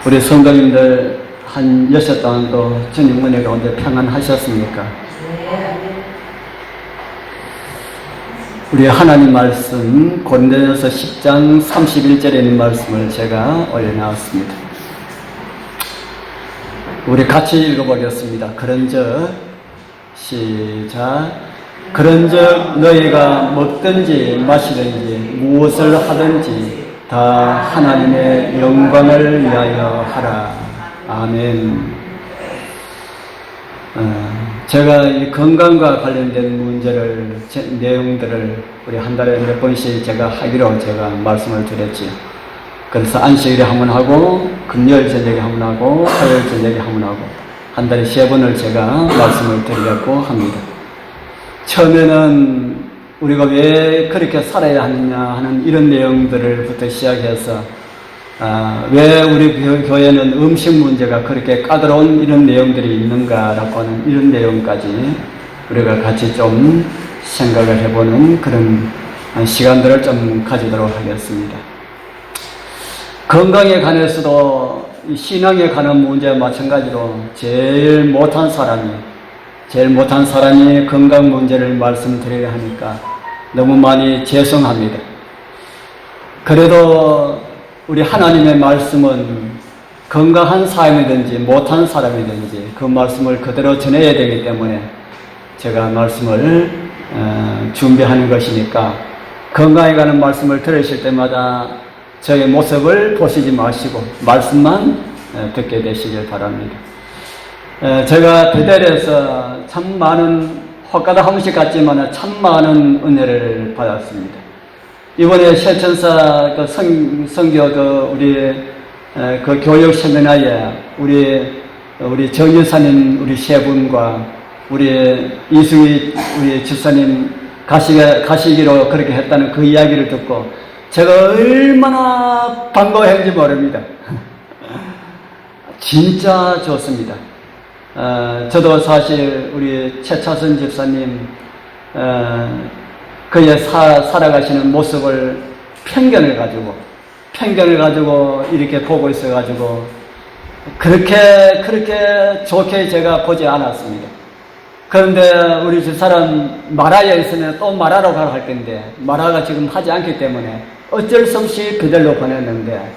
우리 성도님들 한 6시 동안 또 주님 은혜 가운데 평안하셨습니까? 우리 하나님 말씀 고린도전서 10장 31절에 있는 말씀을 제가 올려놨습니다. 우리 같이 읽어보겠습니다. 그런즉 시작. 그런즉 너희가 먹든지 마시든지 무엇을 하든지 다 하나님의 영광을 위하여 하라. 아멘. 제가 이 건강과 관련된 문제를, 내용들을 우리 한 달에 몇 번씩 제가 하기로 제가 말씀을 드렸지요. 그래서 안식일에 한 번 하고, 금요일 저녁에 한 번 하고, 화요일 저녁에 한 번 하고, 한 달에 3번을 제가 말씀을 드리려고 합니다. 처음에는 우리가 왜 그렇게 살아야 하느냐 하는 이런 내용들부터 시작해서 왜 우리 교회는 음식 문제가 그렇게 까다로운 이런 내용들이 있는가라고 하는 이런 내용까지 우리가 같이 좀 생각을 해보는 그런 시간들을 좀 가지도록 하겠습니다. 건강에 관해서도 신앙에 관한 문제와 마찬가지로 제일 못한 사람이 건강 문제를 말씀드려야 하니까 너무 많이 죄송합니다. 그래도 우리 하나님의 말씀은 건강한 사람이든지 못한 사람이든지 그 말씀을 그대로 전해야 되기 때문에 제가 말씀을 준비하는 것이니까 건강에 관한 말씀을 들으실 때마다 저의 모습을 보시지 마시고 말씀만 듣게 되시길 바랍니다. 제가 베델에서 참 많은 헛가다 한 번씩 갔지만 참 많은 은혜를 받았습니다. 이번에 세천사 그 선교 우리 그 교육 세미나에 우리 정유사님 우리 세 분과 우리 이승희 우리 집사님 가시기로 그렇게 했다는 그 이야기를 듣고 제가 얼마나 반가워했는지 모릅니다. 진짜 좋습니다. 저도 사실 우리 최차선 집사님 그의 살아가시는 모습을 편견을 가지고 이렇게 보고 있어가지고 그렇게 좋게 제가 보지 않았습니다. 그런데 우리 집사람 마라에 있으면 또 마라로 가라 할 텐데 마라가 지금 하지 않기 때문에 어쩔 수 없이 베델로 보냈는데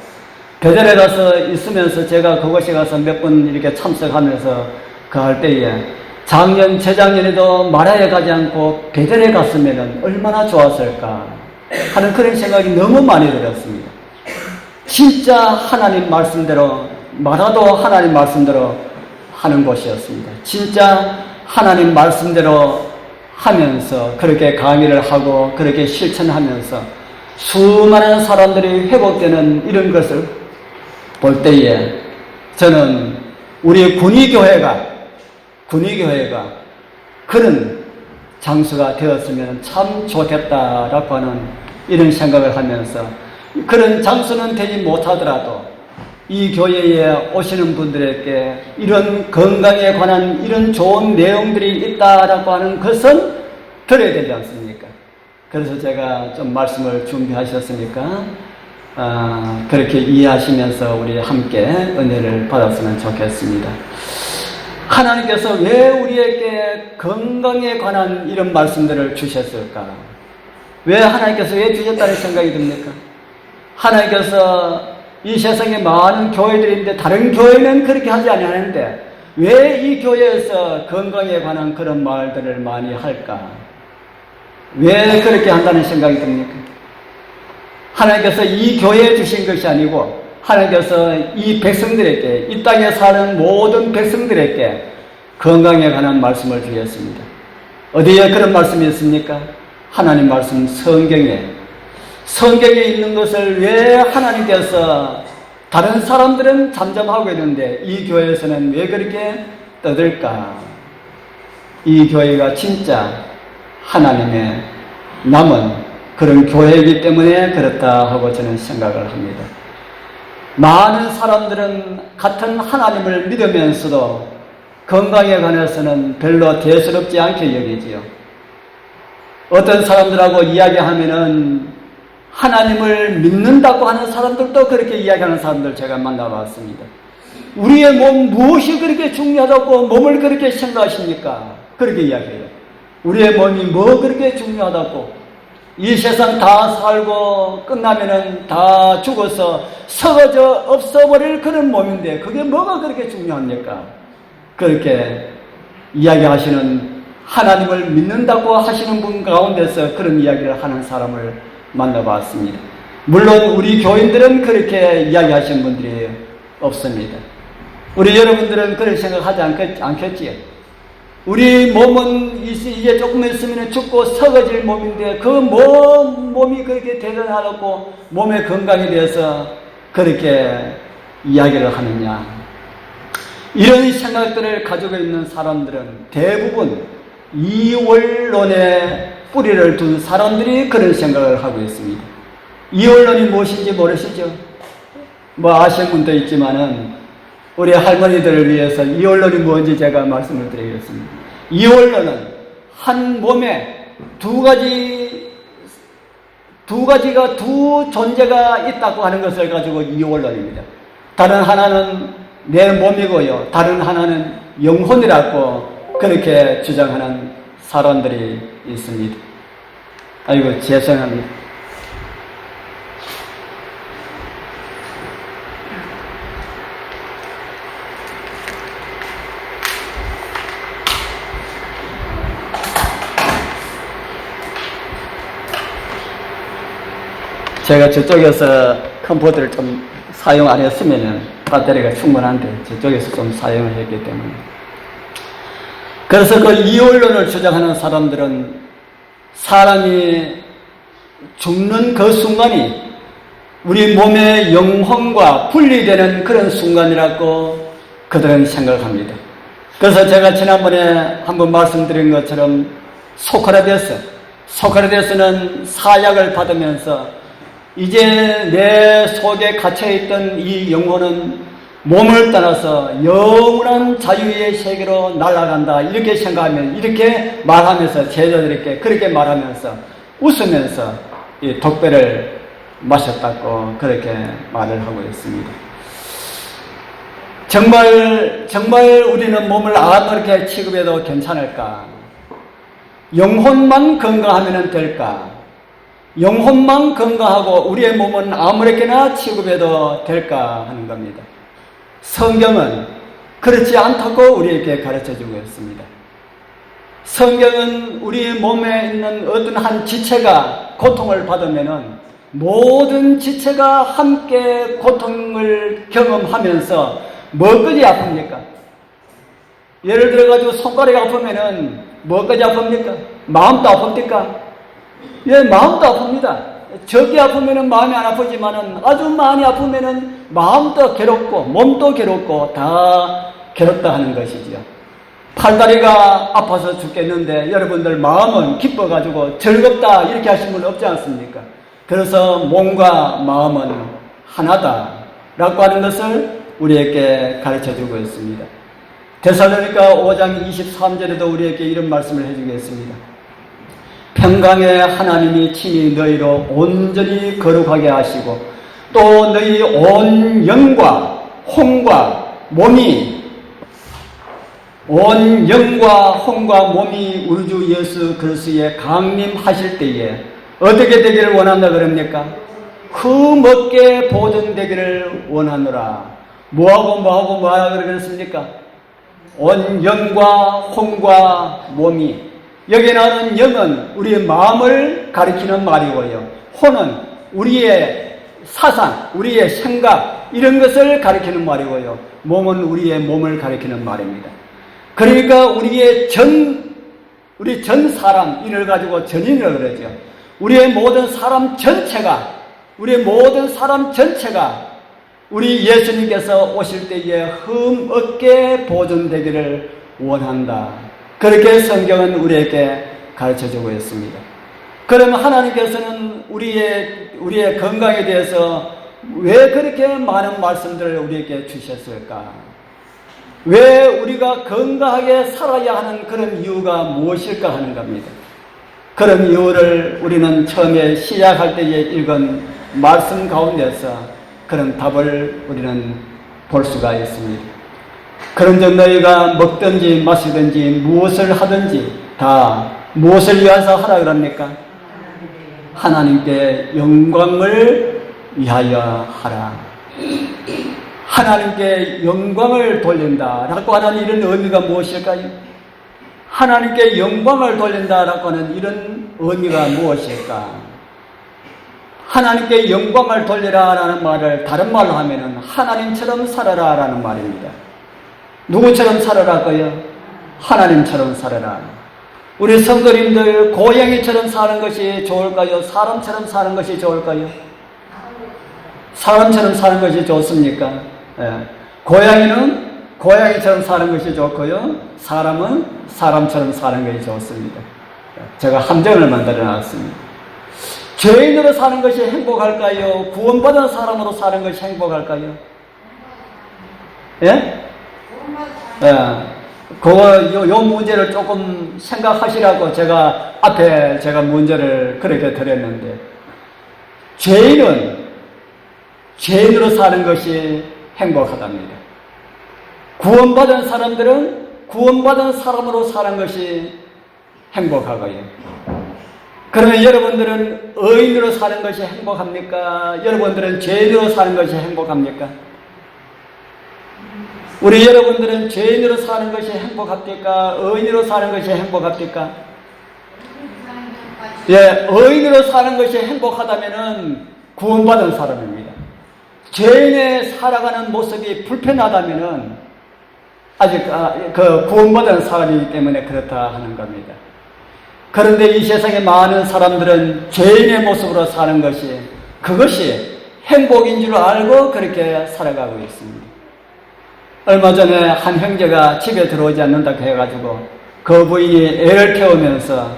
베델에 가서 있으면서 제가 그곳에 가서 몇 번 이렇게 참석하면서 그 할 때에 작년, 재작년에도 마라에 가지 않고 베델에 갔으면 얼마나 좋았을까 하는 그런 생각이 너무 많이 들었습니다. 진짜 하나님 말씀대로, 마라도 하나님 말씀대로 하는 곳이었습니다. 진짜 하나님 말씀대로 하면서 그렇게 강의를 하고 그렇게 실천하면서 수많은 사람들이 회복되는 이런 것을 볼 때에 저는 우리 군의교회가 그런 장소가 되었으면 참 좋겠다라고 하는 이런 생각을 하면서 그런 장소는 되지 못하더라도 이 교회에 오시는 분들에게 이런 건강에 관한 이런 좋은 내용들이 있다라고 하는 것은 들어야 되지 않습니까? 그래서 제가 좀 말씀을 준비하셨으니까 그렇게 이해하시면서 우리 함께 은혜를 받았으면 좋겠습니다. 하나님께서 왜 우리에게 건강에 관한 이런 말씀들을 주셨을까? 왜 하나님께서 왜 주셨다는 생각이 듭니까? 하나님께서 이 세상에 많은 교회들이 있는데 다른 교회는 그렇게 하지 않았는데 왜 이 교회에서 건강에 관한 그런 말들을 많이 할까? 왜 그렇게 한다는 생각이 듭니까? 하나님께서 이 교회에 주신 것이 아니고 하나님께서 이 백성들에게, 이 땅에 사는 모든 백성들에게 건강에 관한 말씀을 주셨습니다. 어디에 그런 말씀이 있습니까? 하나님 말씀 성경에 있는 것을 왜 하나님께서 다른 사람들은 잠잠하고 있는데 이 교회에서는 왜 그렇게 떠들까? 이 교회가 진짜 하나님의 남은 그런 교회이기 때문에 그렇다 하고 저는 생각을 합니다. 많은 사람들은 같은 하나님을 믿으면서도 건강에 관해서는 별로 대수롭지 않게 여기지요. 어떤 사람들하고 이야기하면은 하나님을 믿는다고 하는 사람들도 그렇게 이야기하는 사람들 제가 만나봤습니다. 우리의 몸 무엇이 그렇게 중요하다고 몸을 그렇게 생각하십니까? 그렇게 이야기해요. 우리의 몸이 뭐 그렇게 중요하다고? 이 세상 다 살고 끝나면은 다 죽어서 썩어져 없어버릴 그런 몸인데 그게 뭐가 그렇게 중요합니까? 그렇게 이야기하시는, 하나님을 믿는다고 하시는 분 가운데서 그런 이야기를 하는 사람을 만나봤습니다. 물론 우리 교인들은 그렇게 이야기하시는 분들이 없습니다. 우리 여러분들은 그런 생각하지 않겠지요? 우리 몸은 이제 조금 있으면 죽고 썩어질 몸인데 그 몸이 그렇게 대단하고 몸의 건강에 대해서 그렇게 이야기를 하느냐. 이런 생각들을 가지고 있는 사람들은 대부분 이원론에 뿌리를 둔 사람들이 그런 생각을 하고 있습니다. 이원론이 무엇인지 모르시죠? 뭐 아시는 분도 있지만은 우리 할머니들을 위해서 이원론이 뭔지 제가 말씀을 드리겠습니다. 이원론은 한 몸에 두 존재가 있다고 하는 것을 가지고 이원론입니다. 다른 하나는 내 몸이고요, 다른 하나는 영혼이라고 그렇게 주장하는 사람들이 있습니다. 아이고, 죄송합니다. 제가 저쪽에서 컴퓨터를 좀 사용 안 했으면 배터리가 충분한데 저쪽에서 좀 사용을 했기 때문에. 그래서 그 이원론을 주장하는 사람들은 사람이 죽는 그 순간이 우리 몸의 영혼과 분리되는 그런 순간이라고 그들은 생각합니다. 그래서 제가 지난번에 한번 말씀드린 것처럼 소크라테스는 사약을 받으면서 이제 내 속에 갇혀있던 이 영혼은 몸을 떠나서 영원한 자유의 세계로 날아간다, 이렇게 생각하면, 이렇게 말하면서, 제자들에게 그렇게 말하면서 웃으면서 이 독배를 마셨다고 그렇게 말을 하고 있습니다. 정말 우리는 몸을 아무렇게 취급해도 괜찮을까? 영혼만 건강하면 될까? 영혼만 건강하고 우리의 몸은 아무렇게나 취급해도 될까 하는 겁니다. 성경은 그렇지 않다고 우리에게 가르쳐주고 있습니다. 성경은 우리 몸에 있는 어떤 한 지체가 고통을 받으면은 모든 지체가 함께 고통을 경험하면서 뭐까지 아픕니까? 예를 들어가지고 손가락이 아프면은 뭐까지 아픕니까? 마음도 아픕니까? 예, 마음도 아픕니다. 적게 아프면은 마음이 안 아프지만은 아주 많이 아프면은 마음도 괴롭고 몸도 괴롭고 다 괴롭다 하는 것이죠. 팔다리가 아파서 죽겠는데 여러분들 마음은 기뻐가지고 즐겁다 이렇게 하신 분 없지 않습니까? 그래서 몸과 마음은 하나다라고 하는 것을 우리에게 가르쳐주고 있습니다. 데살로니가 5장 23절에도 우리에게 이런 말씀을 해주겠습니다. 평강의 하나님이 친히 너희로 온전히 거룩하게 하시고 또 너희 온 영과 혼과 몸이 우리 주 예수 그리스도에 강림하실 때에 어떻게 되기를 원한다 그럽니까? 흠없게 보존되기를 원하노라. 뭐하고 그랬습니까? 온 영과 혼과 몸이, 여기 나오는 영은 우리의 마음을 가리키는 말이고요, 혼은 우리의 사상, 우리의 생각 이런 것을 가리키는 말이고요, 몸은 우리의 몸을 가리키는 말입니다. 그러니까 우리 전 사람, 이를 가지고 전인을 그러죠. 우리의 모든 사람 전체가 우리 예수님께서 오실 때에 흠없게 보존되기를 원한다. 그렇게 성경은 우리에게 가르쳐주고 있습니다. 그러면 하나님께서는 우리의 건강에 대해서 왜 그렇게 많은 말씀들을 우리에게 주셨을까? 왜 우리가 건강하게 살아야 하는 그런 이유가 무엇일까 하는 겁니다. 그런 이유를 우리는 처음에 시작할 때에 읽은 말씀 가운데서 그런 답을 우리는 볼 수가 있습니다. 그런즉 너희가 먹든지 마시든지 무엇을 하든지 다 무엇을 위해서 하라 그럽니까? 하나님께 영광을 위하여 하라. 하나님께 영광을 돌린다라고 하는 이런 의미가 무엇일까요? 하나님께 영광을 돌린다라고 하는 이런 의미가 무엇일까? 하나님께 영광을 돌리라라는 말을 다른 말로 하면은 하나님처럼 살아라라는 말입니다. 누구처럼 살아라고요? 하나님처럼 살아라. 우리 성도님들 고양이처럼 사는 것이 좋을까요? 사람처럼 사는 것이 좋을까요? 사람처럼 사는 것이 좋습니까? 예. 고양이는 고양이처럼 사는 것이 좋고요. 사람은 사람처럼 사는 것이 좋습니다. 제가 함정을 만들어 놨습니다. 죄인으로 사는 것이 행복할까요? 구원받은 사람으로 사는 것이 행복할까요? 예? 예. 요 문제를 조금 생각하시라고 제가 앞에 문제를 그렇게 드렸는데, 죄인으로 사는 것이 행복하답니다. 구원받은 사람들은 구원받은 사람으로 사는 것이 행복하고요. 그러면 여러분들은 의인으로 사는 것이 행복합니까? 여러분들은 죄인으로 사는 것이 행복합니까? 우리 여러분들은 죄인으로 사는 것이 행복합니까? 의인으로 사는 것이 행복합니까? 예, 의인으로 사는 것이 행복하다면은 구원받은 사람입니다. 죄인의 살아가는 모습이 불편하다면은 아직 그 구원받은 사람이기 때문에 그렇다 하는 겁니다. 그런데 이 세상에 많은 사람들은 죄인의 모습으로 사는 것이 그것이 행복인 줄 알고 그렇게 살아가고 있습니다. 얼마 전에 한 형제가 집에 들어오지 않는다고 해가지고 그 부인이 애를 태우면서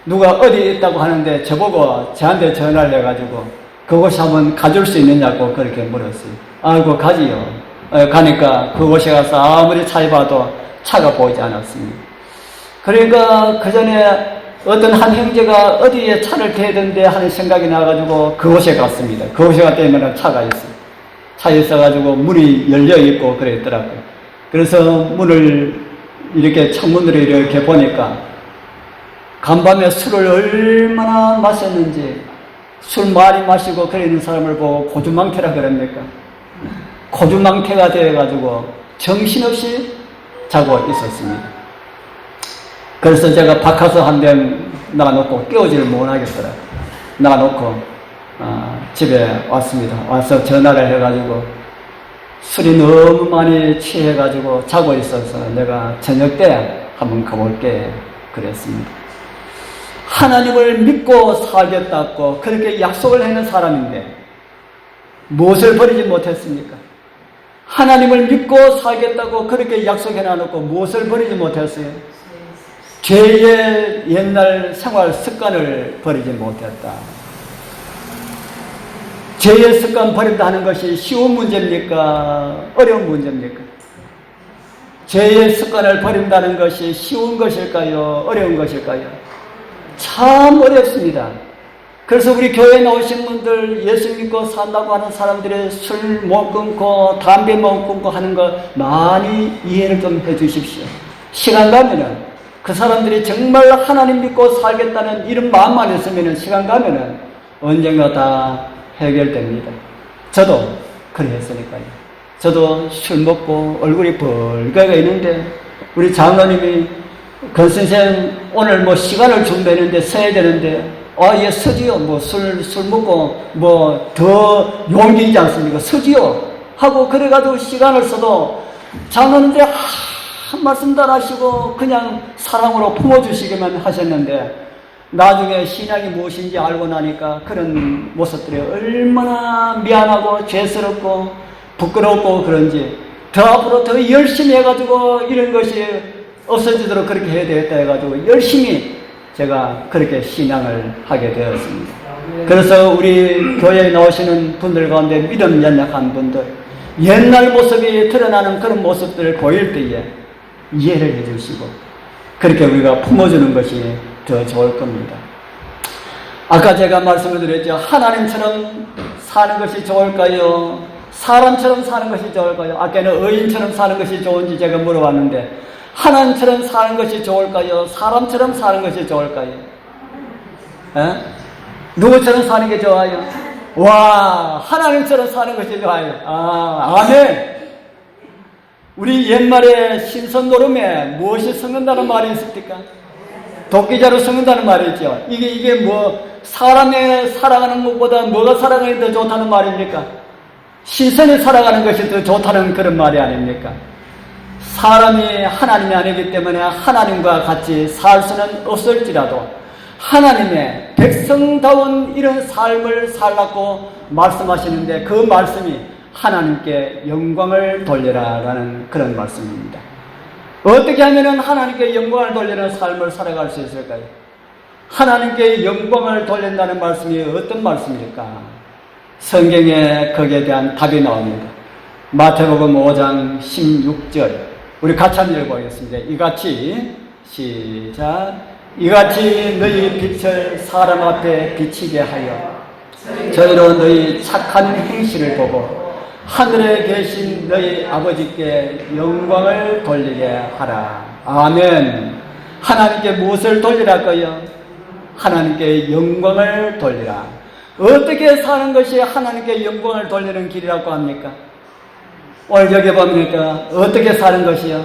누가 어디 있다고 하는데 저보고 저한테 전화를 해가지고 그곳에 한번 가줄 수 있느냐고 그렇게 물었어요. 아이고 가지요. 가니까 그곳에 가서 아무리 찾아봐도 차가 보이지 않았습니다. 그러니까 그 전에 어떤 한 형제가 어디에 차를 대던데 하는 생각이 나가지고 그곳에 갔습니다. 그곳에 갔더니 차가 있어요. 차에 있어가지고 문이 열려있고 그랬더라고요. 그래서 문을 이렇게 창문으로 이렇게 보니까 간밤에 술을 얼마나 마셨는지 술 많이 마시고 그러는 사람을 보고 고주망태라 그럽니까? 고주망태가 되어가지고 정신없이 자고 있었습니다. 그래서 제가 바카스 한 대 놔놓고 깨우지를 못하겠더라고요. 놔놓고 집에 왔습니다. 와서 전화를 해가지고 술이 너무 많이 취해가지고 자고 있어서 내가 저녁 때 한번 가볼게 그랬습니다. 하나님을 믿고 살겠다고 그렇게 약속을 해놓은 사람인데 무엇을 버리지 못했습니까? 하나님을 믿고 살겠다고 그렇게 약속해놔놓고 무엇을 버리지 못했어요? 죄의 옛날 생활 습관을 버리지 못했다. 죄의 습관 버린다는 것이 쉬운 문제입니까? 어려운 문제입니까? 죄의 습관을 버린다는 것이 쉬운 것일까요? 어려운 것일까요? 참 어렵습니다. 그래서 우리 교회에 나오신 분들 예수 믿고 산다고 하는 사람들의 술 못 끊고 담배 못 끊고 하는 거 많이 이해를 좀 해 주십시오. 시간 가면은 그 사람들이 정말 하나님 믿고 살겠다는 이런 마음만 있으면은 시간 가면은 언젠가 다 해결됩니다. 저도 그래 했으니까요. 저도 술 먹고 얼굴이 벌겋게 있는데 우리 장로님이 권선생 오늘 뭐 시간을 준비했는데 서야 되는데 예 서지요. 뭐 술 먹고 뭐 더 용기 있지 않습니까? 서지요. 하고 그래가지고 시간을 써도 장로님들이 한 말씀도 안 하시고 그냥 사랑으로 품어주시기만 하셨는데 나중에 신앙이 무엇인지 알고 나니까 그런 모습들이 얼마나 미안하고 죄스럽고 부끄럽고 그런지 더 앞으로 더 열심히 해가지고 이런 것이 없어지도록 그렇게 해야 되겠다 해가지고 열심히 제가 그렇게 신앙을 하게 되었습니다. 그래서 우리 교회에 나오시는 분들 가운데 믿음 연약한 분들 옛날 모습이 드러나는 그런 모습들을 보일 때에 이해를 해주시고 그렇게 우리가 품어주는 것이 더 좋을 겁니다. 아까 제가 말씀을 드렸죠. 하나님처럼 사는 것이 좋을까요? 사람처럼 사는 것이 좋을까요? 아까는 의인처럼 사는 것이 좋은지 제가 물어봤는데, 하나님처럼 사는 것이 좋을까요? 사람처럼 사는 것이 좋을까요? 에? 누구처럼 사는 게 좋아요? 와, 하나님처럼 사는 것이 좋아요. 아멘. 우리 옛말에 신선 노름에 무엇이 섞는다는 말이 있습니까? 도끼자루 섞는다는 말이 있죠. 이게 뭐 사람의 살아가는 것보다 뭐가 살아가는 게 더 좋다는 말입니까? 신선히 살아가는 것이 더 좋다는 그런 말이 아닙니까? 사람이 하나님이 아니기 때문에 하나님과 같이 살 수는 없을지라도 하나님의 백성다운 이런 삶을 살라고 말씀하시는데, 그 말씀이 하나님께 영광을 돌려라 라는 그런 말씀입니다. 어떻게 하면 하나님께 영광을 돌리는 삶을 살아갈 수 있을까요? 하나님께 영광을 돌린다는 말씀이 어떤 말씀일까? 성경에 거기에 대한 답이 나옵니다. 마태복음 5장 16절, 우리 같이 한번 읽어보겠습니다. 이같이, 시작. 이같이 너희 빛을 사람 앞에 비치게 하여 저희로 너희 착한 행실을 보고 하늘에 계신 너희 아버지께 영광을 돌리게 하라. 아멘. 하나님께 무엇을 돌리라고요? 하나님께 영광을 돌리라. 어떻게 사는 것이 하나님께 영광을 돌리는 길이라고 합니까? 오늘 여기 보니까 어떻게 사는 것이요?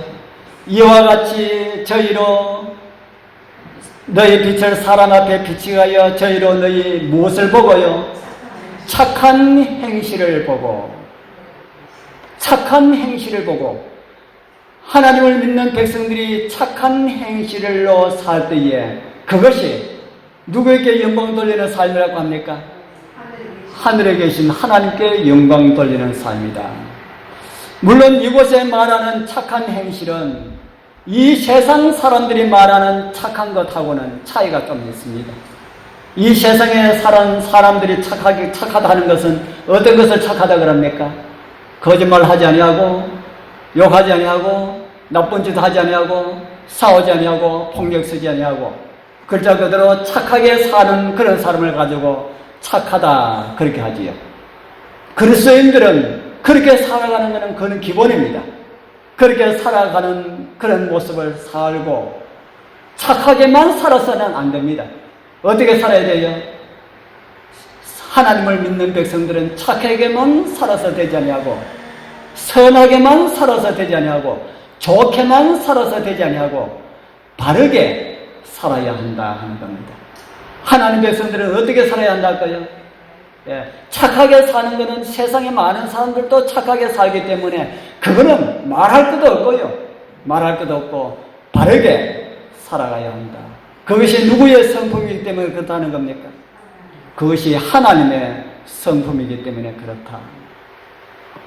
이와 같이 저희로 너희 빛을 사람 앞에 비치게 하여 저희로 너희 무엇을 보고요? 착한 행실을 보고, 착한 행실을 보고, 하나님을 믿는 백성들이 착한 행실로 살 때에 그것이 누구에게 영광 돌리는 삶이라고 합니까? 하늘에 계신 하나님께 영광 돌리는 삶이다. 물론 이곳에 말하는 착한 행실은 이 세상 사람들이 말하는 착한 것하고는 차이가 좀 있습니다. 이 세상에 사는 사람들이 착하다는 것은 어떤 것을 착하다 그럽니까? 거짓말 하지 아니하고, 욕하지 아니하고, 나쁜 짓 하지 아니하고, 싸우지 아니하고, 폭력 쓰지 아니하고, 글자 그대로 착하게 사는 그런 사람을 가지고 착하다 그렇게 하지요. 그리스도인들은 그렇게 살아가는 것은 그건 기본입니다. 그렇게 살아가는 그런 모습을 살고 착하게만 살아서는 안 됩니다. 어떻게 살아야 돼요? 하나님을 믿는 백성들은 착하게만 살아서 되지 아니하고, 선하게만 살아서 되지 아니하고, 좋게만 살아서 되지 아니하고 바르게 살아야 한다 하는 겁니다. 하나님 백성들은 어떻게 살아야 한다고요? 착하게 사는 것은 세상에 많은 사람들도 착하게 살기 때문에 그거는 말할 것도 없고요. 말할 것도 없고 바르게 살아가야 한다. 그것이 누구의 성품이기 때문에 그렇다는 겁니까? 그것이 하나님의 성품이기 때문에 그렇다.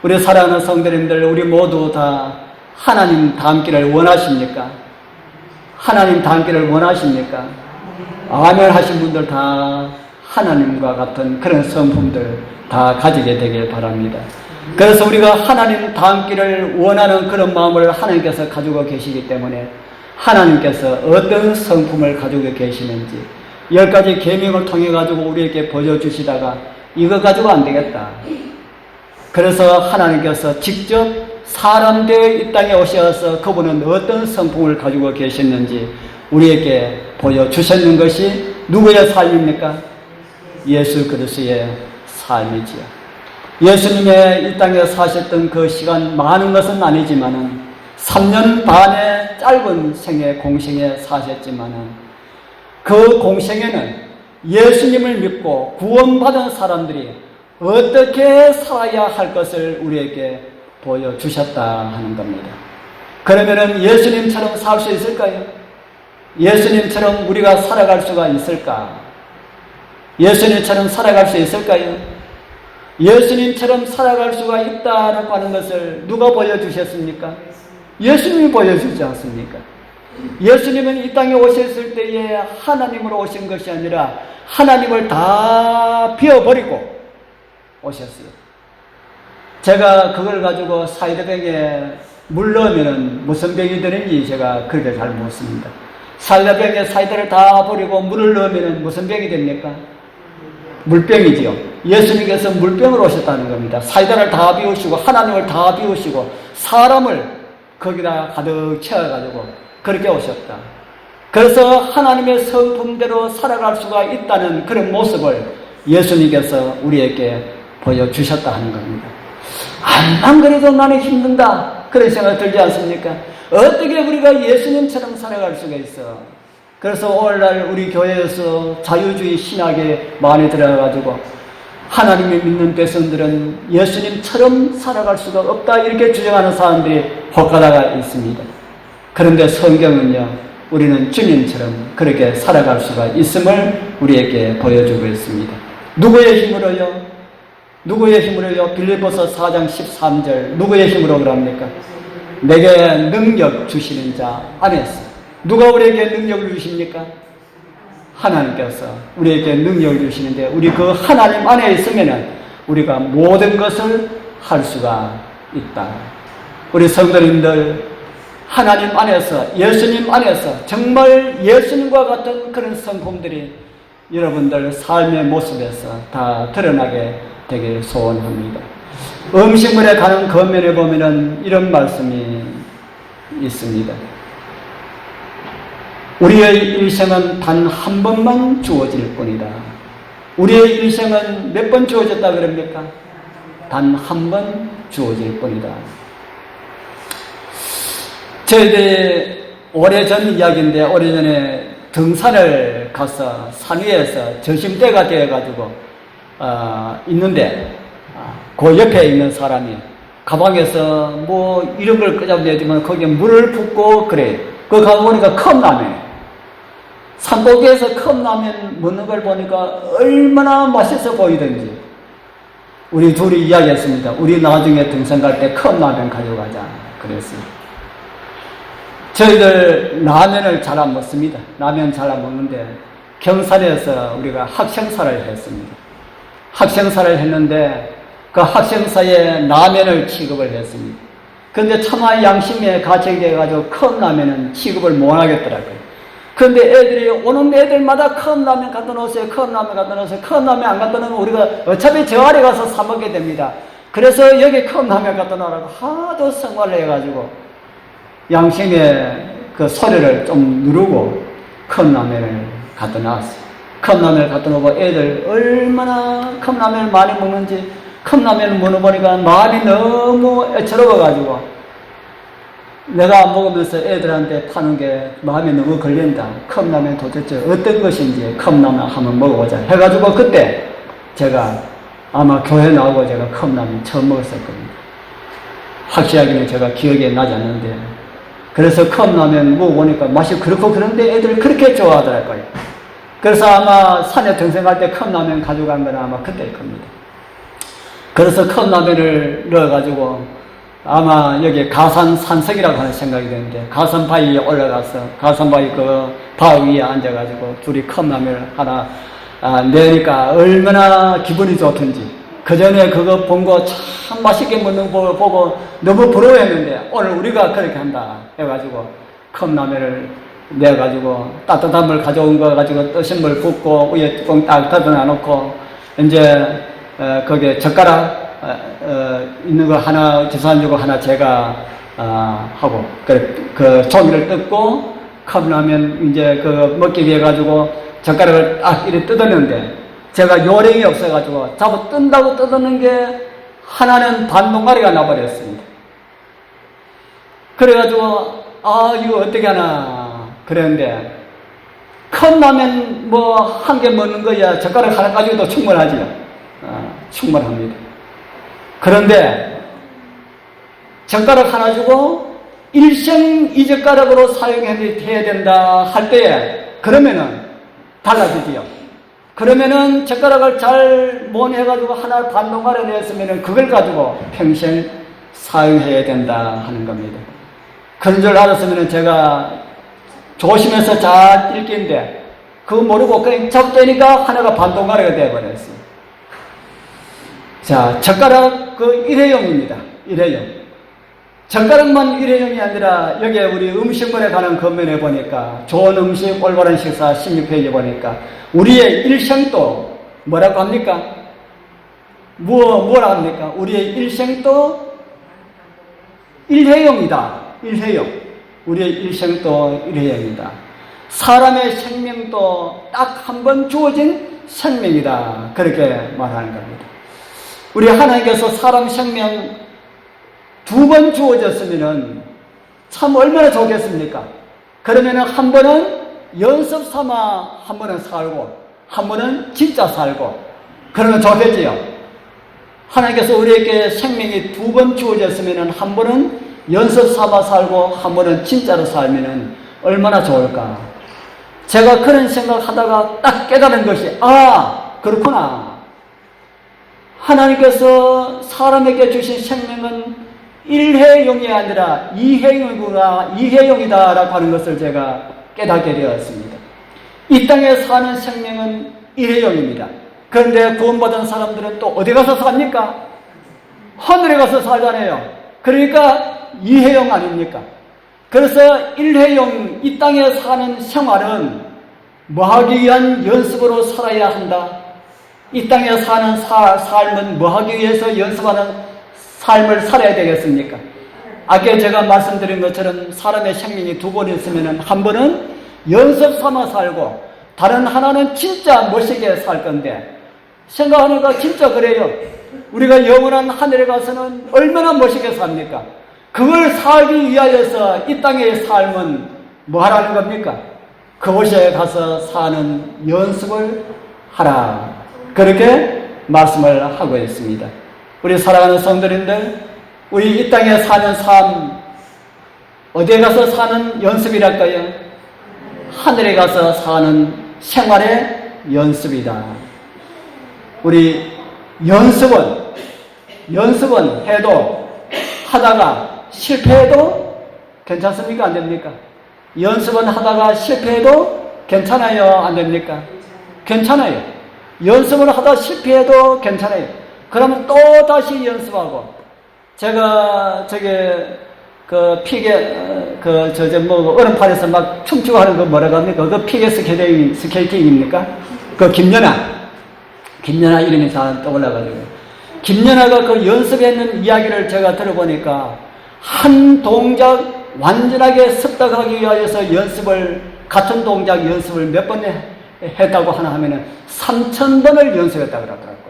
우리 사랑하는 성도님들, 우리 모두 다 하나님 닮기를 원하십니까? 하나님 닮기를 원하십니까? 아멘 하신 분들 다 하나님과 같은 그런 성품들 다 가지게 되길 바랍니다. 그래서 우리가 하나님 닮기를 원하는 그런 마음을 하나님께서 가지고 계시기 때문에 하나님께서 어떤 성품을 가지고 계시는지 10가지 계명을 통해 가지고 우리에게 보여주시다가 이거 가지고 안 되겠다. 그래서 하나님께서 직접 사람 되어 이 땅에 오셔서 그분은 어떤 성품을 가지고 계셨는지 우리에게 보여주셨는 것이 누구의 삶입니까? 예수 그리스도의 삶이지요. 예수님의 이 땅에 사셨던 그 시간 많은 것은 아니지만은 3년 반의 짧은 생애 공생에 사셨지만은 그 공생에는 예수님을 믿고 구원받은 사람들이 어떻게 살아야 할 것을 우리에게 보여주셨다 하는 겁니다. 그러면은 예수님처럼 살 수 있을까요? 예수님처럼 우리가 살아갈 수가 있을까? 예수님처럼 살아갈 수 있을까요? 예수님처럼 살아갈 수가 있다라고 하는 것을 누가 보여주셨습니까? 예수님이 보여주지 않습니까? 예수님은 이 땅에 오셨을 때에 하나님으로 오신 것이 아니라 하나님을 다 비워버리고 오셨어요. 제가 그걸 가지고 사이다병에 물 넣으면 무슨 병이 되는지 제가 그렇게 잘 묻습니다. 사이다병에 사이다를 다 버리고 물을 넣으면 무슨 병이 됩니까? 물병이지요. 예수님께서 물병으로 오셨다는 겁니다. 사이다를 다 비우시고 하나님을 다 비우시고 사람을 거기다 가득 채워가지고 그렇게 오셨다. 그래서 하나님의 성품대로 살아갈 수가 있다는 그런 모습을 예수님께서 우리에게 보여주셨다 하는 겁니다. 안 그래도 나는 힘든다 그런 생각 들지 않습니까? 어떻게 우리가 예수님처럼 살아갈 수가 있어? 그래서 오늘날 우리 교회에서 자유주의 신학에 많이 들어가가지고 하나님을 믿는 백성들은 예수님처럼 살아갈 수가 없다 이렇게 주장하는 사람들이 혹하다가 있습니다. 그런데 성경은요, 우리는 주님처럼 그렇게 살아갈 수가 있음을 우리에게 보여주고 있습니다. 누구의 힘으로요? 누구의 힘으로요? 빌립보서 4장 13절 누구의 힘으로 그럽니까? 내게 능력 주시는 자 안에서. 누가 우리에게 능력을 주십니까? 하나님께서 우리에게 능력을 주시는데 우리 그 하나님 안에 있으면 우리가 모든 것을 할 수가 있다. 우리 성도님들 하나님 안에서 예수님 안에서 정말 예수님과 같은 그런 성품들이 여러분들 삶의 모습에서 다 드러나게 되길 소원합니다. 음식물에 가는 겉면에 보면은 이런 말씀이 있습니다. 우리의 일생은 단 한 번만 주어질 뿐이다. 우리의 일생은 몇 번 주어졌다 그럽니까? 단 한 번 주어질 뿐이다. 저희들이 오래전 이야기인데 오래전에 등산을 가서 산 위에서 저심대가 되어가지고 있는데 그 옆에 있는 사람이 가방에서 뭐 이런 걸 끄잡내지만 거기에 물을 붓고 그래. 그 가보니까 컵라면. 산꼭대기에서 컵라면 먹는 걸 보니까 얼마나 맛있어 보이던지 우리 둘이 이야기했습니다. 우리 나중에 등산 갈 때 컵라면 가져가자 그랬어요. 저희들 라면을 잘 안 먹습니다. 라면 잘 안 먹는데 경산에서 우리가 학생사를 했습니다. 학생사를 했는데 그 학생사에 라면을 취급을 했습니다. 그런데 차마 양심에 가책돼가지고 컵라면은 취급을 못 하겠더라고요. 그런데 애들이 오는 애들마다 컵라면 갖다 놓으세요. 컵라면 갖다 놓으세요. 컵라면 안 갖다 놓으면 우리가 어차피 저 아래 가서 사 먹게 됩니다. 그래서 여기 컵라면 갖다 놓으라고 하도 성화를 해가지고 양심의 그 소리를 좀 누르고 컵라면을 갖다 놨어요. 컵라면을 갖다 놓고 애들 얼마나 컵라면을 많이 먹는지 컵라면을 먹어보니까 마음이 너무 애처로워가지고 내가 먹으면서 애들한테 파는 게 마음에 너무 걸린다. 컵라면 도대체 어떤 것인지 컵라면 한번 먹어보자 해가지고 그때 제가 아마 교회 나오고 제가 컵라면 처음 먹었을 겁니다. 확실하게는 제가 기억이 나지 않는데 그래서 컵라면 먹어보니까 맛이 그렇고 그런데 애들 그렇게 좋아하더라고요. 그래서 아마 산에 등산할 때 컵라면 가져간 건 아마 그때일 겁니다. 그래서 컵라면을 넣어가지고 아마 여기 가산 산석이라고 하는 생각이 드는데 가산 바위에 올라가서 가산 바위 그 바위 위에 앉아가지고 둘이 컵라면을 하나 내니까 얼마나 기분이 좋던지 그 전에 그거 본 거 참 맛있게 먹는 거 보고 너무 부러워했는데 오늘 우리가 그렇게 한다 해가지고 컵라면을 내가지고 따뜻한 물 가져온 거 가지고 뜨신 물 붓고 위에 뚜껑 딱 닫아놔 놓고 이제 거기에 젓가락 있는 거 하나 주산 주고 하나 제가 하고 그 종이를 뜯고 컵라면 이제 그 먹기 위해 가지고 젓가락을 딱 이렇게 뜯었는데 제가 요령이 없어가지고 잡아 뜬다고 뜯었는 게 하나는 반동가리가 나버렸습니다. 그래가지고 이거 어떻게 하나 그랬는데 컵라면 뭐 한 개 먹는 거야 젓가락 하나 가지고도 충분하지요. 충분합니다. 그런데 젓가락 하나 주고 일생 이 젓가락으로 사용해야 된다 할 때에 그러면은 달라지지요. 그러면은 젓가락을 잘 모내가지고 하나 반동가려 냈으면은 그걸 가지고 평생 사용해야 된다 하는 겁니다. 그런 줄 알았으면은 제가 조심해서 잘 읽긴데 그거 모르고 그냥 잡대니까 하나가 반동가려가 되어버렸어요. 자, 젓가락 그 일회용입니다. 일회용. 젓가락만 일회용이 아니라 여기에 우리 음식물에 관한 겉면에 보니까 좋은 음식 올바른 식사 16페이지 보니까 우리의 일생도 뭐라고 합니까? 뭐라 합니까? 우리의 일생도 일회용이다. 일회용. 우리의 일생도 일회용이다. 사람의 생명도 딱 한 번 주어진 생명이다. 그렇게 말하는 겁니다. 우리 하나님께서 사람 생명 2번 주어졌으면은 참 얼마나 좋겠습니까? 그러면은 한 번은 연습 삼아 한 번은 살고, 한 번은 진짜 살고, 그러면 좋겠지요. 하나님께서 우리에게 생명이 2번 주어졌으면은 한 번은 연습 삼아 살고, 한 번은 진짜로 살면은 얼마나 좋을까. 제가 그런 생각하다가 딱 깨달은 것이, 그렇구나. 하나님께서 사람에게 주신 생명은 일회용이 아니라 이회용이다라고 하는 것을 제가 깨닫게 되었습니다. 이 땅에 사는 생명은 일회용입니다. 그런데 구원받은 사람들은 또 어디 가서 삽니까? 하늘에 가서 살잖아요. 그러니까 이회용 아닙니까? 그래서 일회용, 이 땅에 사는 생활은 뭐 하기 위한 연습으로 살아야 한다. 이 땅에 사는 삶은 뭐 하기 위해서 연습하는 삶을 살아야 되겠습니까? 아까 제가 말씀드린 것처럼 사람의 생명이 2번 있으면 한 번은 연습 삼아 살고, 다른 하나는 진짜 멋있게 살 건데, 생각하니까 진짜 그래요. 우리가 영원한 하늘에 가서는 얼마나 멋있게 삽니까? 그걸 살기 위하여서 이 땅의 삶은 뭐 하라는 겁니까? 그곳에 가서 사는 연습을 하라. 그렇게 말씀을 하고 있습니다. 우리 사랑하는 성도님들, 우리 이 땅에 사는 삶, 어디에 가서 사는 연습이랄까요? 하늘에 가서 사는 생활의 연습이다. 우리 연습은 해도, 하다가 실패해도 괜찮습니까? 안 됩니까? 연습은 하다가 실패해도 괜찮아요? 안 됩니까? 괜찮아요. 연습을 하다 실패해도 괜찮아요. 그러면 또 다시 연습하고. 제가 얼음판에서 막 춤추고 하는 거 뭐라고 합니까? 그 피겨 스케이팅입니까? 그 김연아 이름이 잘 떠올라가지고. 김연아가 그 연습했는 이야기를 제가 들어보니까 한 동작 완전하게 습득하기 위해서 같은 동작 연습을 몇 번 했다고 하면은 3,000번을 연습했다고 그러더라고요.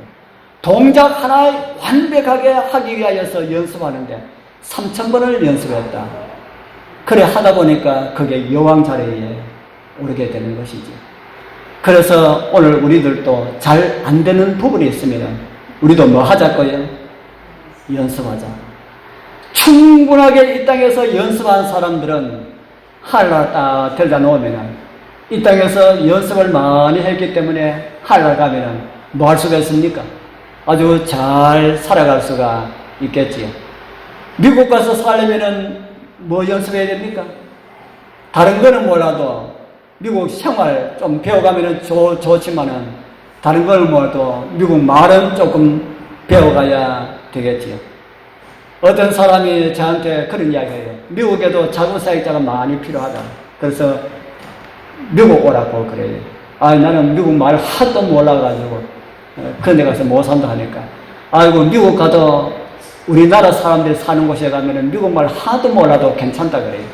동작 하나 완벽하게 하기 위하여서 연습하는데 3,000번을 연습했다. 그래 하다 보니까 그게 여왕 자리에 오르게 되는 것이지. 그래서 오늘 우리들도 잘 안 되는 부분이 있으면 우리도 뭐 하자고요? 연습하자. 충분하게 이 땅에서 연습한 사람들은 하늘나라 딱 들다 놓으면 이 땅에서 연습을 많이 했기 때문에 하늘나라 가면 뭐 할 수가 있습니까? 아주 잘 살아갈 수가 있겠지요. 미국 가서 살려면은 뭐 연습해야 됩니까? 다른 거는 몰라도 미국 생활 좀 배워가면은 좋지만은 다른 걸 몰라도 미국 말은 조금 배워가야 되겠지요. 어떤 사람이 저한테 그런 이야기해요. 미국에도 자국사역자가 많이 필요하다. 그래서 미국 오라고 그래요. 나는 미국 말 하도 몰라가지고 그런 데 가서 못 산다 하니까, 아이고 미국 가도 우리나라 사람들이 사는 곳에 가면은 미국 말 하도 몰라도 괜찮다 그래요.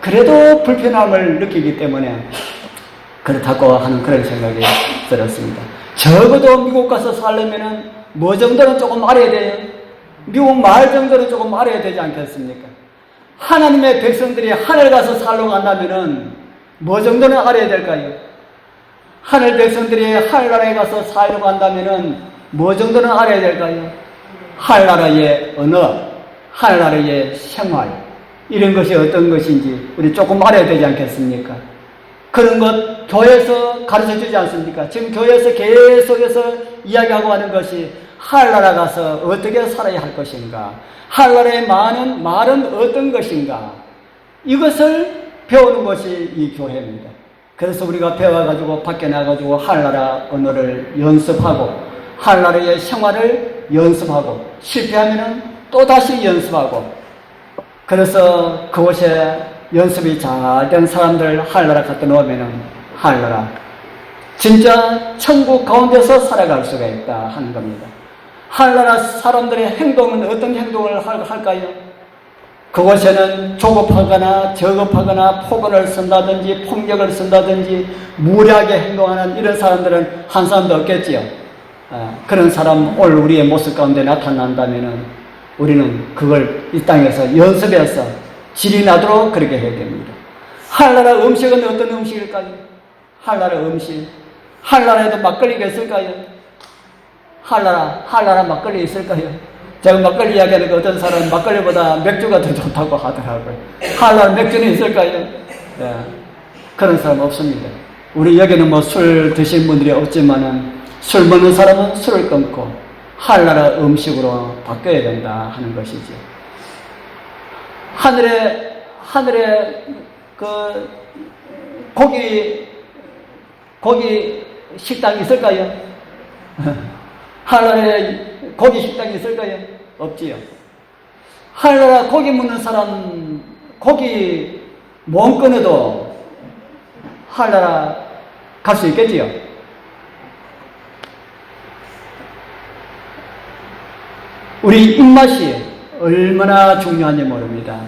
그래도 불편함을 느끼기 때문에 그렇다고 하는 그런 생각이 들었습니다. 적어도 미국 가서 살려면은 뭐 정도는 조금 알아야 돼요? 미국 말 정도는 조금 알아야 되지 않겠습니까? 하나님의 백성들이 하늘 가서 살러 간다면은 뭐 정도는 알아야 될까요? 하늘 백성들이 하늘나라에 가서 살려고 한다면은 뭐 정도는 알아야 될까요? 하늘나라의 언어, 하늘나라의 생활, 이런 것이 어떤 것인지 우리 조금 알아야 되지 않겠습니까? 그런 것 교회에서 가르쳐주지 않습니까? 지금 교회에서 계속해서 이야기하고 하는 것이 하늘나라 가서 어떻게 살아야 할 것인가, 하늘나라의 말은 어떤 것인가, 이것을 배우는 것이 이 교회입니다. 그래서 우리가 배워가지고 밖에 나가가지고 하늘나라 언어를 연습하고 하늘나라의 생활을 연습하고 실패하면은 또 다시 연습하고, 그래서 그곳에 연습이 잘 된 사람들 하늘나라 갖다 놓으면은 하늘나라 진짜 천국 가운데서 살아갈 수가 있다 하는 겁니다. 하늘나라 사람들의 행동은 어떤 행동을 할까요? 그곳에는 조급하거나 저급하거나 폭언을 쓴다든지 폭력을 쓴다든지 무례하게 행동하는 이런 사람들은 한 사람도 없겠지요. 그런 사람 오늘 우리의 모습 가운데 나타난다면 우리는 그걸 이 땅에서 연습해서 질이 나도록 그렇게 해야 됩니다. 하늘나라 음식은 어떤 음식일까요? 하늘나라 음식, 하늘나라에도 막걸리가 있을까요? 하늘나라 막걸리 있을까요? 제가 막걸리 이야기하니까 어떤 사람은 막걸리보다 맥주가 더 좋다고 하더라고요. 하늘나라 맥주는 있을까요? 네. 그런 사람 없습니다. 우리 여기는 뭐 술 드신 분들이 없지만은 술 먹는 사람은 술을 끊고 하늘나라 음식으로 바뀌어야 된다 하는 것이죠. 하늘에 그 고기 식당이 있을까요? 하늘나라에 고기 식당이 있을까요? 없지요. 하늘나라 고기 먹는 사람 고기 못 끊어도 하늘나라 갈 수 있겠지요. 우리 입맛이 얼마나 중요한지 모릅니다.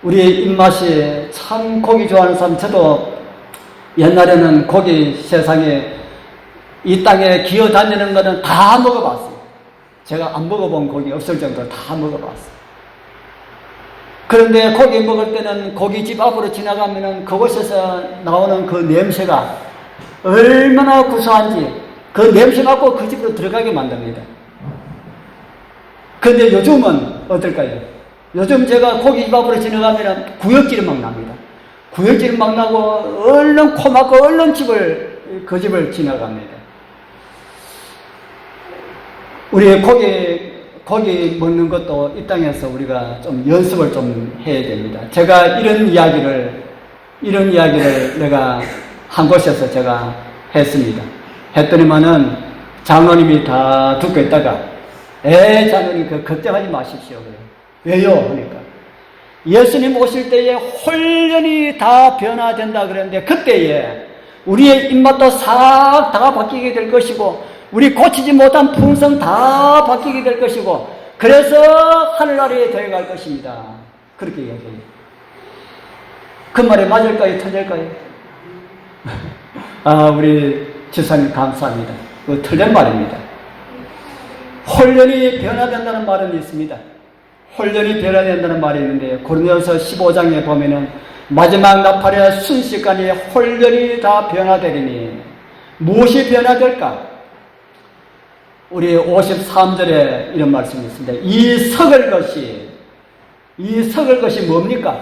우리의 입맛이 참 고기 좋아하는 사람, 저도 옛날에는 고기 세상에 이 땅에 기어다니는 거는 다 먹어봤어요. 제가 안 먹어본 고기 없을 정도로 다 먹어봤어요. 그런데 고기 먹을 때는 고깃집 앞으로 지나가면은 그곳에서 나오는 그 냄새가 얼마나 구수한지 그 냄새 맡고 그 집으로 들어가게 만듭니다. 그런데 요즘은 어떨까요? 요즘 제가 고깃집 앞으로 지나가면 구역질이 막 납니다. 구역질이 막 나고 얼른 코 막고 얼른 그 집을 지나갑니다. 우리 고기 먹는 것도 이 땅에서 우리가 좀 연습을 좀 해야 됩니다. 제가 이런 이야기를 내가 한 곳에서 제가 했습니다. 했더니만은 장로님이 다 듣고 있다가 장로님 걱정하지 마십시오. 왜요? 하니까 예수님 오실 때에 홀연히 다 변화된다 그랬는데 그때에 우리의 입맛도 싹 다 바뀌게 될 것이고 우리 고치지 못한 품성 다 바뀌게 될 것이고 그래서 하늘나라에 들어갈 것입니다. 그렇게 이야기해요. 그 말이 맞을까요? 틀릴까요? 우리 지사님 감사합니다. 그 틀린 말입니다. 홀연히 변화된다는 말은 있습니다. 홀연히 변화된다는 말이 있는데 고린도서 15장에 보면은 마지막 나팔의 순식간에 홀연히 다 변화되리니 무엇이 변화될까? 우리 53절에 이런 말씀이 있습니다. 이 썩을 것이 뭡니까?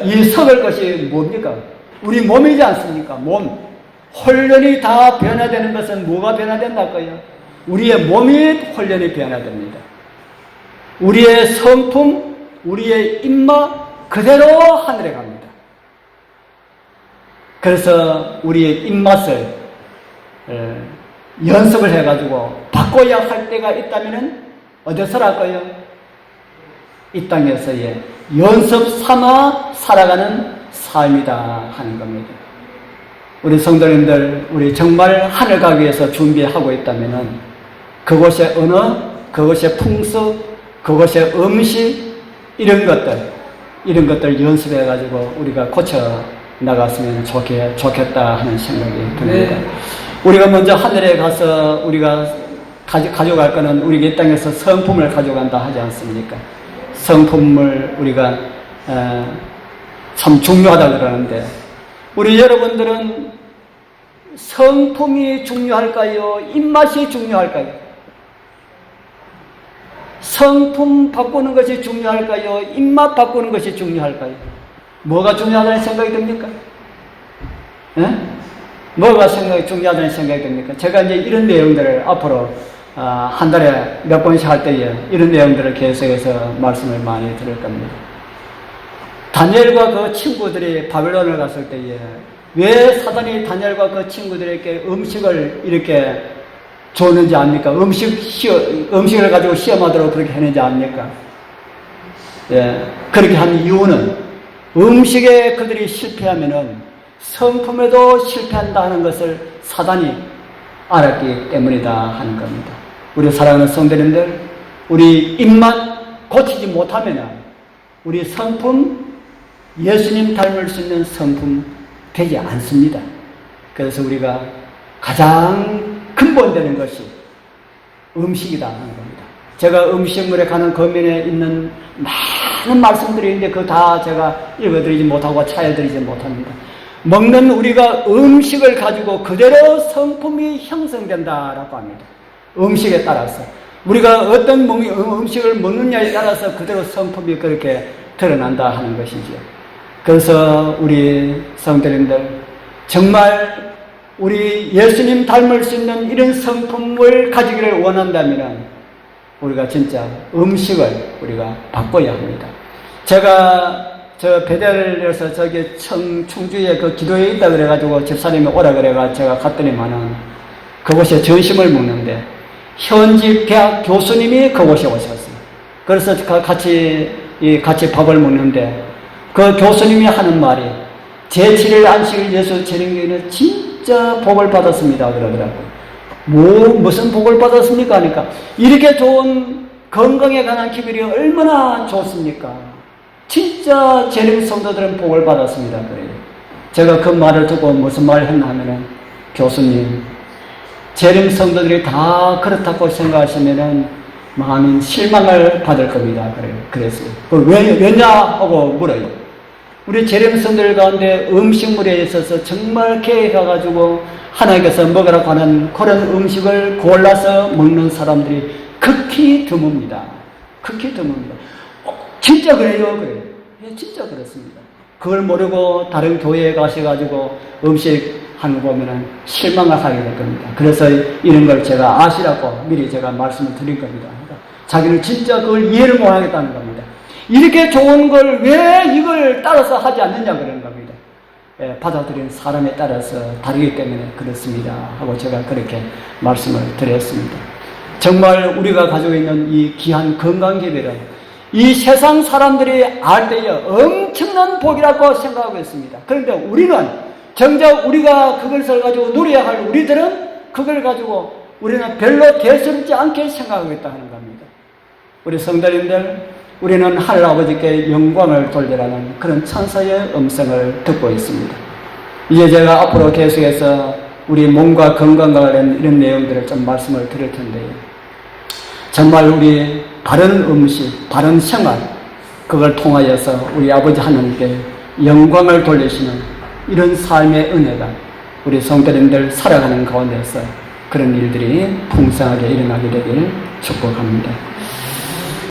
이 썩을 것이 뭡니까? 우리 몸이지 않습니까? 몸. 홀연히 다 변화되는 것은 뭐가 변화된다고요? 우리의 몸이 홀연히 변화됩니다. 우리의 성품, 우리의 입맛 그대로 하늘에 갑니다. 그래서 우리의 입맛을 연습을 해가지고 바꿔야 할 때가 있다면 어디서 할까요? 이 땅에서의 연습 삼아 살아가는 삶이다 하는 겁니다. 우리 성도님들, 우리 정말 하늘 가기 위해서 준비하고 있다면 그곳의 언어, 그곳의 풍습, 그곳의 음식 이런 것들 연습해가지고 우리가 고쳐 나갔으면 좋겠다 하는 생각이 듭니다. 네. 우리가 먼저 하늘에 가서 우리가 가져갈 거는 우리가 이 땅에서 성품을 가져간다 하지 않습니까? 성품을 우리가 참 중요하다 그러는데 우리 여러분들은 성품이 중요할까요? 입맛이 중요할까요? 성품 바꾸는 것이 중요할까요? 입맛 바꾸는 것이 중요할까요? 뭐가 중요하다는 생각이 듭니까? 뭐가 중요하다는 생각이 듭니까? 제가 이제 이런 내용들을 앞으로 한 달에 몇 번씩 할 때에 이런 내용들을 계속해서 말씀을 많이 들을 겁니다. 다니엘과 그 친구들이 바벨론을 갔을 때에 왜 사단이 다니엘과 그 친구들에게 음식을 이렇게 줬는지 압니까? 음식을 가지고 시험하도록 그렇게 했는지 압니까? 예, 그렇게 한 이유는 음식에 그들이 실패하면은 성품에도 실패한다 하는 것을 사단이 알았기 때문이다 하는 겁니다. 우리 사랑하는 성도님들, 우리 입만 고치지 못하면 우리 성품, 예수님 닮을 수 있는 성품 되지 않습니다. 그래서 우리가 가장 근본되는 것이 음식이다 하는 겁니다. 제가 음식물에 관한 거면에 있는 많은 말씀들이 있는데 그거 다 제가 읽어드리지 못하고 차려드리지 못합니다. 먹는 우리가 음식을 가지고 그대로 성품이 형성된다라고 합니다. 음식에 따라서 우리가 어떤 음식을 먹느냐에 따라서 그대로 성품이 그렇게 드러난다 하는 것이죠. 그래서 우리 성도님들 정말 우리 예수님 닮을 수 있는 이런 성품을 가지기를 원한다면 우리가 진짜 음식을 우리가 바꿔야 합니다. 제가 저 배달에서 저기 충주에 그 기도에 있다 그래가지고 집사님이 오라 그래가 제가 갔더니만은 그곳에 점심을 먹는데 현직 대학 교수님이 그곳에 오셨어요. 그래서 같이 밥을 먹는데 그 교수님이 하는 말이 제7일 안식일 예수 제령교회는 진짜 복을 받았습니다 그러더라고요. 무슨 복을 받았습니까? 하니까 이렇게 좋은 건강에 관한 기별이 얼마나 좋습니까? 진짜 재림 성도들은 복을 받았습니다. 그래요. 제가 그 말을 듣고 무슨 말을 했나 하면은 교수님, 재림 성도들이 다 그렇다고 생각하시면은 많은 실망을 받을 겁니다. 그래요. 그랬어요. 왜냐 하고 물어요. 우리 재림 성도들 가운데 음식물에 있어서 정말 계획해가지고 하나님께서 먹으라고 하는 그런 음식을 골라서 먹는 사람들이 극히 드뭅니다. 극히 드뭅니다. 진짜 그래요? 그래요. 예, 진짜 그렇습니다. 그걸 모르고 다른 교회에 가셔가지고 음식 하는 거 보면은 실망을 하게 될 겁니다. 그래서 이런 걸 제가 아시라고 미리 제가 말씀을 드린 겁니다. 그러니까 자기는 진짜 그걸 이해를 못 하겠다는 겁니다. 이렇게 좋은 걸 왜 이걸 따라서 하지 않느냐 그런 겁니다. 예, 받아들이는 사람에 따라서 다르기 때문에 그렇습니다. 하고 제가 그렇게 말씀을 드렸습니다. 정말 우리가 가지고 있는 이 귀한 건강기별은 이 세상 사람들이 알 때에 엄청난 복이라고 생각하고 있습니다. 그런데 우리는 정작 우리가 그것을 가지고 누려야 할 우리들은 그걸 가지고 우리는 별로 대수롭지 않게 생각하고 있다 하는 겁니다. 우리 성도님들, 우리는 하늘아버지께 영광을 돌리라는 그런 천사의 음성을 듣고 있습니다. 이제 제가 앞으로 계속해서 우리 몸과 건강과 관련 이런 내용들을 좀 말씀을 드릴 텐데요. 정말 우리 바른 음식, 바른 생활, 그걸 통하여서 우리 아버지 하나님께 영광을 돌리시는 이런 삶의 은혜가 우리 성도님들 살아가는 가운데서 그런 일들이 풍성하게 일어나게 되길 축복합니다.